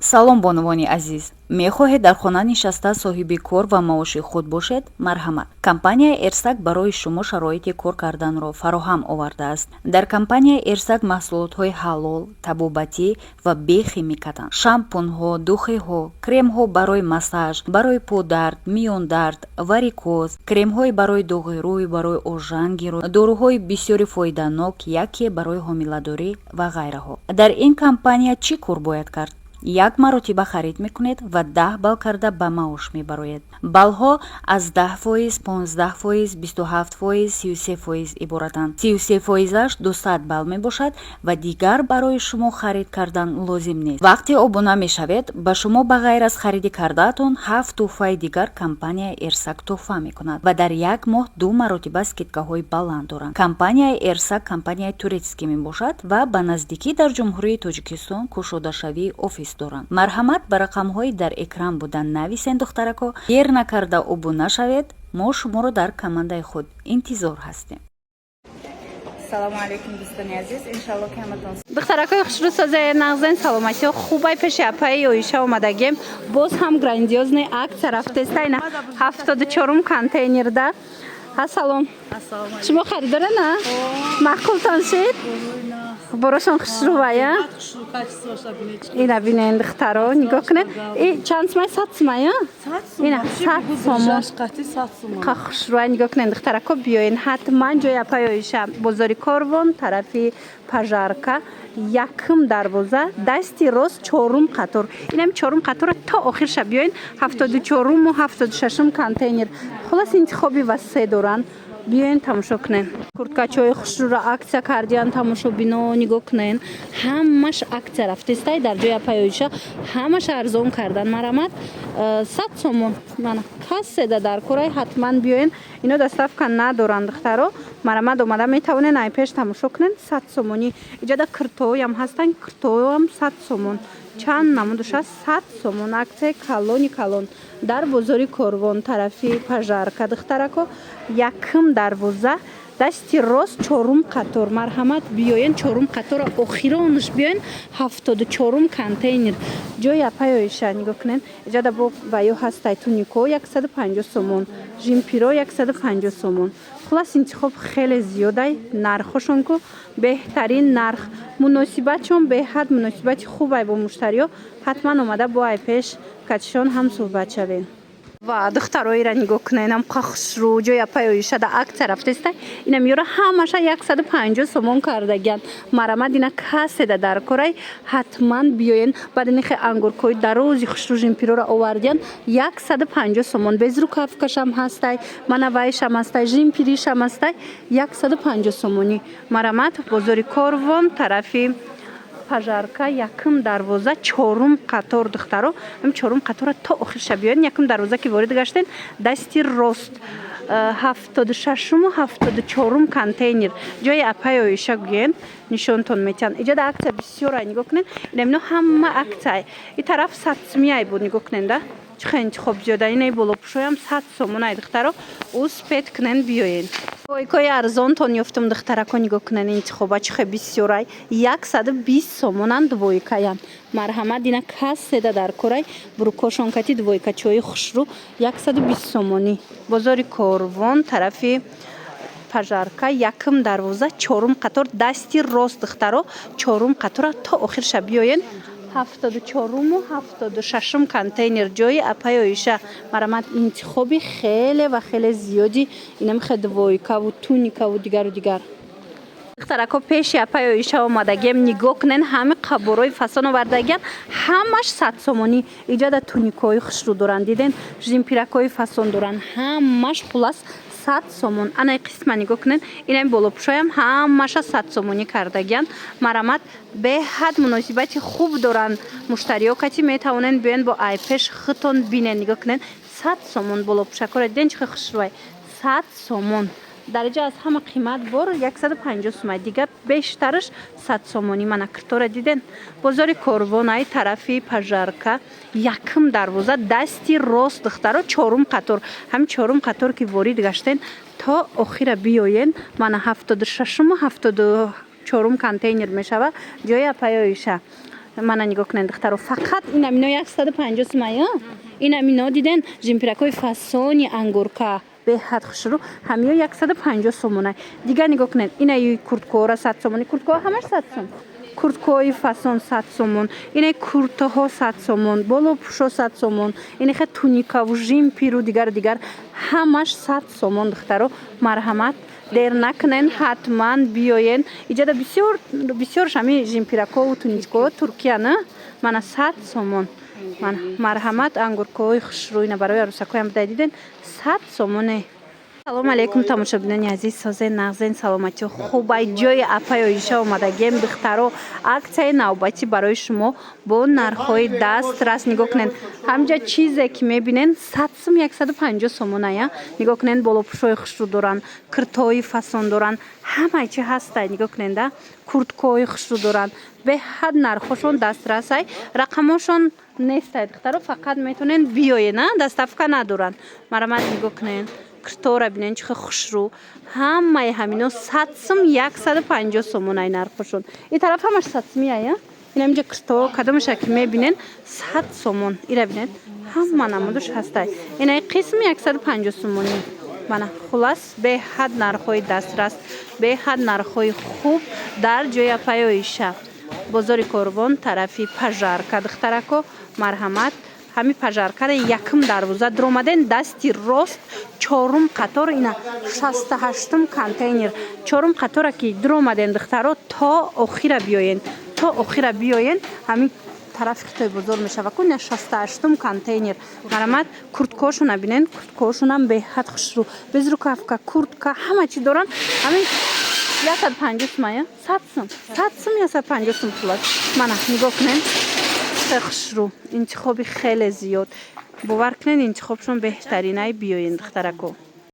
салом бонувони азиз, мехоҳед дар хона нишаста соҳиби кор ва маоши худ бошед? Марҳамат. Компанияи Эрсак барои шумо шароити кор карданро фароҳам овардааст. Дар компанияи Эрсак маҳсулотҳои ҳалол, табобатӣ ва бехимикатанд. Шампунҳо, духиҳо, кремҳо барои массаж, барои поддард, миёндард, варикоз, кремҳои барои доғи рӯй, барои ожанги рӯй, доруҳои бисёри фоиданок, яке барои ҳомиладорӣ ва ғайраҳо. Дар ин компания чӣ кор бояд кард? Як маротиба харид мекунед ва 10 бал карда ба маош мебароед. Балҳо аз 10%, 15%, 27%, 33% иборатанд. 33%аш 200 бал мебошад ва дигар барои шумо харид кардан лозим нест. Вақте обуна мешавед, ба шумо ба ғайр аз хариди кардаатон 7 туҳфаи дигар компанияи Эрсак туҳфа мекунад ва дар як моҳ 2 маротиба скидкаҳои баланд доранд. Компанияи Эрсак компанияи туристикӣ мебошад ва ба наздикӣ дар ҷумҳурии Тоҷикистон кушодашавии офис доранд. Марҳамат ба рақамҳои дар экран буда нависен духтарако. Дер накарда обуна шавед. Мо шуморо дар командаи худ интизор ҳастем. Салому алейкум дӯстони азиз, иншалло ки ҳаматон духтаракои хушрӯ созаи нағзен саломатиҳо хубай пеши апаи оиша омадагем. Боз ҳам грандиозный акция рафтеста ина 74-ум контейнерда. Ассалом. Шумо харидорана? Маъқултон шид? Борошон хушрӯвая? Ина бинен духтаро нигоҳ кунед. Чанд сумай? 100 сумая? Ина 100 сомон. Қа хушрӯвая нигоҳ кунед духтарако биёен ҳатман ҷои апаи оиша бозори Корвон тарафи Пажарка якм дарвоза дасти рост 4-ум қатор. Инам 4-ум қатора то охирша биёен 74-уму 76-ум контейнер. Хулас интихоби васеъ доранд. Биёен тамошо кунен. Курткачаҳои хушрӯра акция кардиян, тамошобино нигоҳ кунен. Ҳамаш акция рафтестай дар ҷои апаи оиша ҳамаш арзон кардан. Марҳамат 100 сомон. Мана касседа дар корай ҳатман биёен. Ино доставка надоранд духтаро. Марҳамат омада метавонен ай пеш тамошо кунен 100 сомонӣ. Иҷода киртоам ҳастан, киртоам 100 сомон. Чанд намудуша 100 сомон аксияи калони калон дар бозори Корвон тарафи Пажарка духтарако якм дарвоза дасти рост 4-ум қатор. Марҳамат биёен 4-ум қатора охиронаш биёен 74-ум контейнер. Ҷои апаи оиша нигоҳ кунен. Иҷода бо баё ҳастай тунико 150 сомон, жимпиро 150 сомон. Хулас интихоб хеле зиёдай. Нархошон ку беҳтарин нарх. Муносибатшон беҳад муносибати хубай бо муштариё. Ҳатман омада бо ай пеш катишон ҳам суҳбат шавен. Ва духтароира нигоҳ кунен ам қахшру ҷои апаи оиша да акция рафтестай. Инам ёра ҳамаша 150 сомон кардагиян. Марҳамат ина касседа дар корай ҳатман биёен баъди нихи ангуркои дарози хушрӯ жимпирора овардиян 150 сомон. Безрукавкашам ҳастай, манавайшам ҳастай, жимпиришам ҳастай 150 сомонӣ. Марҳамат бозори Корвон тарафи Пажарка якм дарвоза 4-ум қатор духтаро. Ам 4-ум қатора то охирша биёен. Якм дарвоза ки ворид гаштен дасти рост 76-уму 74-ум контейнер. Ҷои апаи оиша гӯен нишонтон метиҳанд. Иҷода акция бисёрай нигоҳ кунен. Инамино ҳама акция. И тараф 100 сумияй буд нигоҳ кунен да. Чихе интихоб зиёда. Инаи болопӯшоям 100 сомонай духтаро. Успед кунен биёен. Двойкои арзонтон ёфтум духтарако нигоҳ кунен интихоба чихе бисёрай. 120 сомонан двойкаян. Марҳамат ина касседа дар корай бурукошонкати двойкачаҳои хушрӯ 120 сомонӣ. Бозори Корвон тарафи Пажарка якм дарвоза 4-ум қатор дасти рост духтаро 4-ум қатора то охирша биёен 74-уму 76-ум контейнер ҷои апаи оиша. Марҳамат интихоби хеле ва хеле зиёди инамихе двойкаву туникаву дигару дигар. Духтарако пеши апаи оиша омадагем нигоҳ кунен ҳами қаборои фасон овардагиян ҳамаш 100 сомонӣ. Иҷода туникои хушрӯ доранд диден, жимпиракои фасон доранд ҳамаш хулас 100 сомон. Анаи қисма нигоҳ кунен. Инаи болопӯшоям ҳамаша 100 сомонӣ кардагиян. Марҳамат беҳад муносибати хуб доранд. Муштариё кати метавонен биёен бо айпеш хитон бинен. Нигоҳ кунен 100 сомон болопӯшакора диден чихе хушрӯвай 100 сомон. Дар иҷа аз ҳама қимат бор 150 сомай дигар бештараш 100 сомонӣ. Мана киртора диден. Бозори Корвонай тарафи Пажарка якм дарвоза дасти рост духтаро 4-ум қатор. Ҳам 4-ум қатор ки ворид гаштен то охира биёен. Мана 76-уму 74-ум контейнер мешава. Ҷои апаи оиша мана нигоҳ кунед духтаро фақат ин амино 150 сум ая ин амино диден жимпиракои фасони ангурка беҳад хушрӯ ҳамиё 150 сомона дигар нигоҳ кунед инаи курткаҳоро 100 сомон курткаҳо ҳамаш 100 сом курткаҳои фасон 100 сомон инаи куртаҳо 100 сомон болопӯшо 100 сомон инаи туникаву жимпиру дигар ҳамаш 100 сомон духтаро марҳамат дер накунен ҳатман биёен иҷода бисёр шами жимпиракҳову туникаҳо туркия на мана 100 сомон мана марҳамат ангуркаҳои хушрӯй на барои арӯсакҳоям буда диден 100 сомоне салому алейкум тамошобинони азиз созен нағзен саломатиё хубай ҷои апай оиша омадагем духтаро аксияи навбатӣ барои шумо бо нархҳои дастрас нигоҳ кунед ҳамҷа чизе ки мебинен 100 сум 150 сомон ая нигоҳ кунед болопӯшои хушрӯ доранд куртаҳои фасон доранд ҳамаи чи ҳастай нигоҳ кунед курткаҳои хушрӯ доранд беҳад нархҳошон дастрасай рақамҳошон нестай духтаро фақат метавонен биёен дастафка надоранд марҳамат нигоҳ кунед куртаҳоро бинен чихел хушрӯ ҳамаи ҳамино 100 сум 150 сомон ай нархҳошон ин тараф ҳамаш 100 суми ая ин ҳамҷа куртаҳо кадомаша ки мебинен 100 сомон ира бинед ҳама намудуш ҳастай инаи қисми 150 сомони мана хулас беҳад нархҳои дастрас беҳад нархҳои хуб дар ҷои апай оиша бозори корвон тарафи пажарка духтарако марҳамат ҳами пажаркаро якм дарвоза дромаден дасти рост чорум қатор ина 68-ум контейнер чорум қатора ки дромаден духтаро то охира биёен ҳамин тарафи хитой бозор мешава кун 68-ум контейнер марҳамат курткаҳошона бинен курткаҳошонам беҳад хушрӯ безрукавка куртка ҳама чи доранд ҳамин 150 сум ая 100 сум 150 сум пулас мана нигоҳ кунед хушрӯ интихоби хеле зиёд бовар кунед интихобшон беҳтаринай биёен духтарако